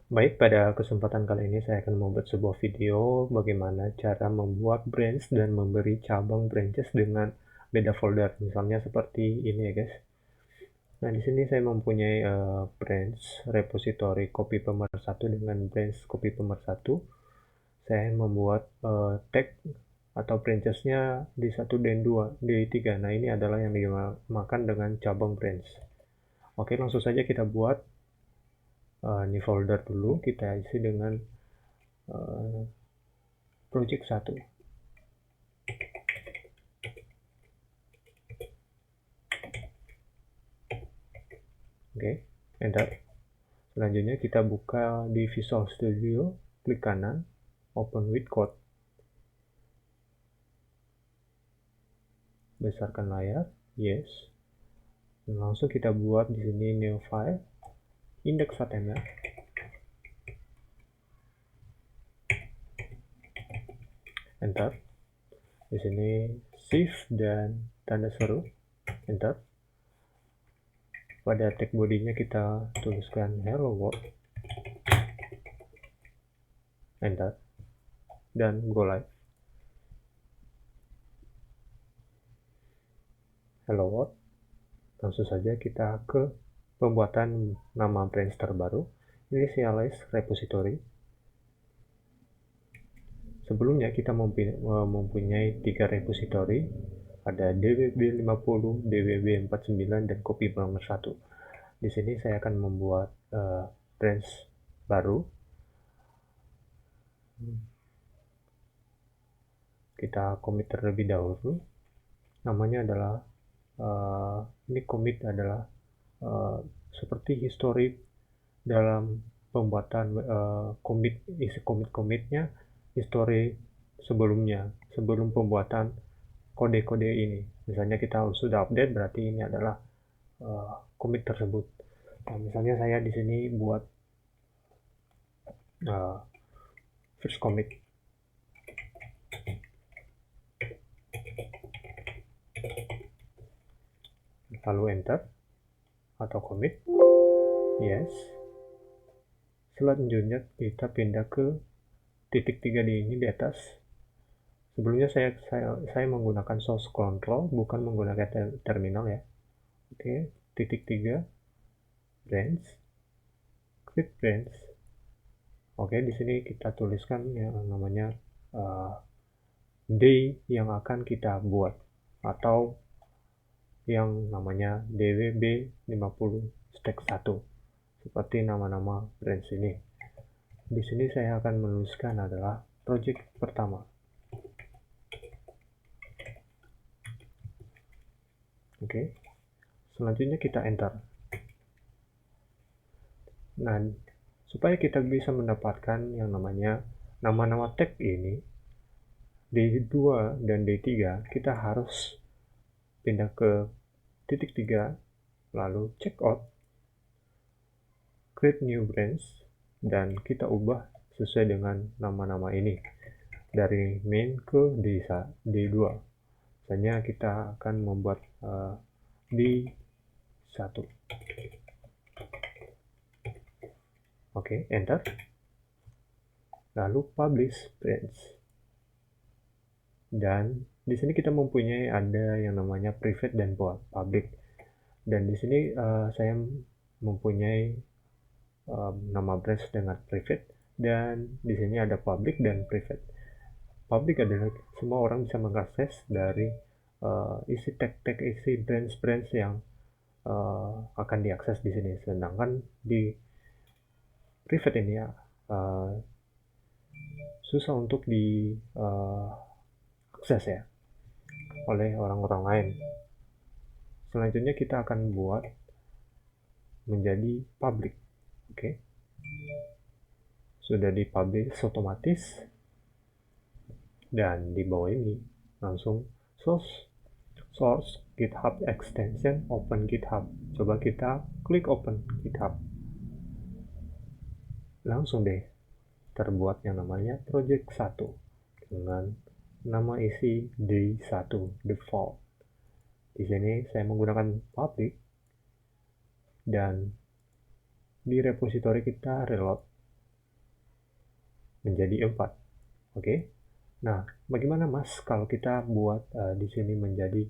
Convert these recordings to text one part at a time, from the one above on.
Baik, pada kesempatan kali ini saya akan membuat sebuah video bagaimana cara membuat branch dan memberi cabang branches dengan beda folder. Misalnya seperti ini ya guys. Nah, di sini saya mempunyai branch repository copy pemersatu dengan branch copy pemersatu. Saya membuat tag atau branches-nya di 1 dan 2, di 3. Nah, ini adalah yang dinamakan dengan cabang branch. Oke, langsung saja kita buat new folder dulu, kita isi dengan uh, project 1. Oke, enter. Selanjutnya kita buka di Visual Studio, klik kanan, open with code. Besarkan layar, yes. Langsung kita buat di sini new file, index.html. Enter. Di sini shift dan tanda seru, enter. Pada tag bodinya kita tuliskan hello world, enter, dan go live. Hello world. Langsung saja kita ke pembuatan nama branch terbaru, initialize repository. Sebelumnya kita mempunyai 3 repository, ada dwb50, dwb49, dan copy nomor 1. Di sini saya akan membuat branch baru. Kita commit terlebih dahulu. Namanya adalah ini commit adalah seperti history dalam pembuatan isi commit-commitnya, history sebelumnya, sebelum pembuatan kode-kode ini. Misalnya kita sudah update, berarti ini adalah commit tersebut. Nah, misalnya saya di sini buat first commit, lalu enter atau commit, yes. Selanjutnya kita pindah ke titik 3 di ini di atas. Sebelumnya saya menggunakan source control, bukan menggunakan terminal ya. Oke, titik 3, branch, create branch. Oke, di sini kita tuliskan yang namanya day yang akan kita buat, atau yang namanya dwb50 stack 1, seperti nama-nama branch ini. Di sini saya akan menuliskan adalah project pertama. Oke, selanjutnya kita enter. Nah, supaya kita bisa mendapatkan yang namanya nama-nama tag ini, D2 dan D3, kita harus pindah ke titik 3, lalu check out, create new branch, dan kita ubah sesuai dengan nama-nama ini dari main ke D2. Misalnya kita akan membuat D1. Oke, enter. Lalu publish branch. Dan di sini kita mempunyai ada yang namanya private dan public. Dan di sini saya mempunyai nama branch dengan private, dan di sini ada public dan private. Public adalah semua orang bisa mengakses dari isi tag-tag, isi branch-branch yang akan diakses di sini. Sedangkan di private ini ya susah untuk diakses ya oleh orang-orang lain. Selanjutnya kita akan buat menjadi public. Oke, sudah dipublish otomatis, dan di bawah ini langsung source GitHub extension, open GitHub. Coba kita klik open GitHub, langsung deh terbuat yang namanya project 1 dengan nama isi D1 default. Di sini saya menggunakan public, dan di repository kita reload. menjadi 4. Oke. Nah, bagaimana Mas kalau kita buat di sini menjadi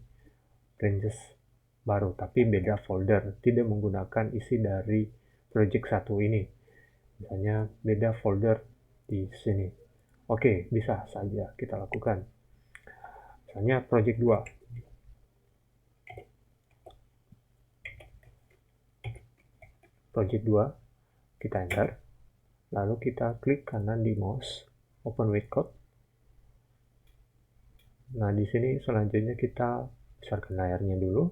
branches baru tapi beda folder, tidak menggunakan isi dari project 1 ini. Misalnya beda folder di sini. Oke, bisa saja kita lakukan. Misalnya project 2. Project 2, kita enter. Lalu kita klik kanan di mouse, open with code. Nah, di sini selanjutnya kita besarkan layarnya dulu.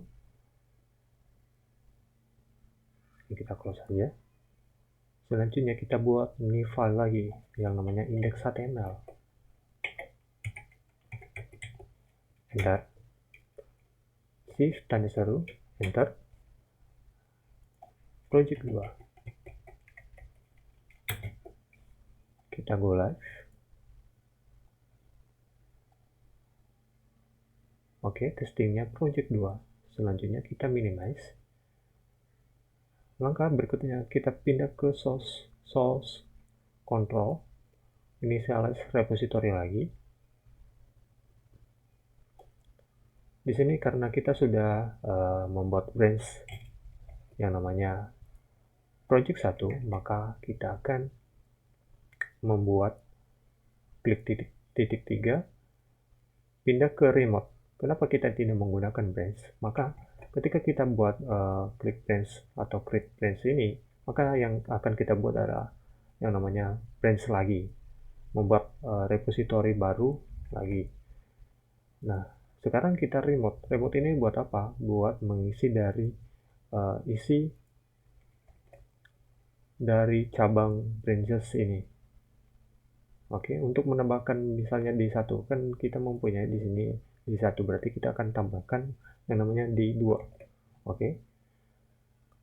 Ini kita close saja. Selanjutnya kita buat new file lagi yang namanya index.html. Enter. Shift tanda seru, enter. Project 2. Kita go live. Oke, testingnya project 2. Selanjutnya kita minimize. Langkah berikutnya kita pindah ke source control, initialize repository lagi. Di sini karena kita sudah membuat branch yang namanya project 1, maka kita akan membuat klik titik 3, pindah ke remote. Kenapa kita tidak menggunakan branch? Maka ketika kita buat klik branch atau create branch ini, maka yang akan kita buat adalah yang namanya branch lagi, membuat repository baru lagi. Nah, sekarang kita remote. Remote ini buat apa? Buat mengisi dari isi dari cabang branches ini. Oke, untuk menambahkan misalnya di satu, kan kita mempunyai di sini di satu, berarti kita akan tambahkan yang namanya di 2. Oke.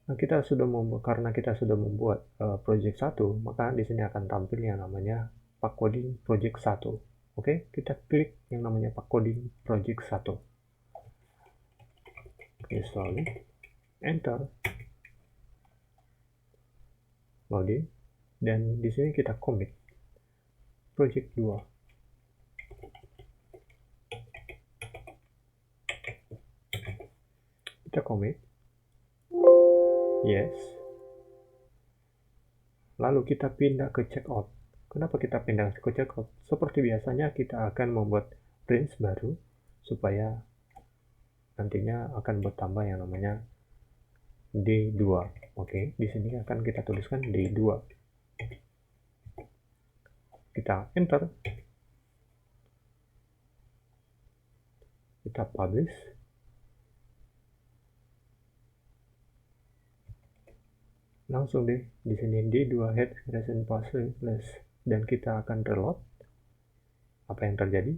Nah, karena kita sudah membuat project 1, maka di sini akan tampil yang namanya Pacoding project 1. Oke, kita klik yang namanya Pacoding project 1. Install, enter, loading, dan di sini kita commit project 2. Kita commit, yes. Lalu kita pindah ke checkout. Kenapa kita pindah ke checkout? Seperti biasanya kita akan membuat branch baru supaya nantinya akan bertambah yang namanya D2. Oke, di sini akan kita tuliskan D2. Kita enter. Kita publish. Langsung deh di sini D2 head recent password dan kita akan reload. Apa yang terjadi?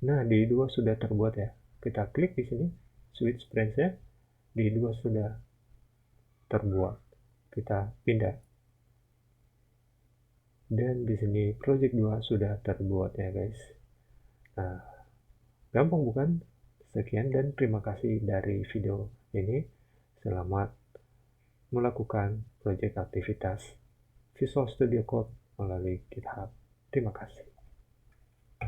Nah, D2 sudah terbuat ya. Kita klik di sini, switch branch-nya, D2 sudah terbuat. Kita pindah. Dan di sini project 2 sudah terbuat ya, guys. Nah, gampang bukan? Sekian dan terima kasih dari video ini. Selamat melakukan proyek aktivitas Visual Studio Code melalui GitHub. Terima kasih.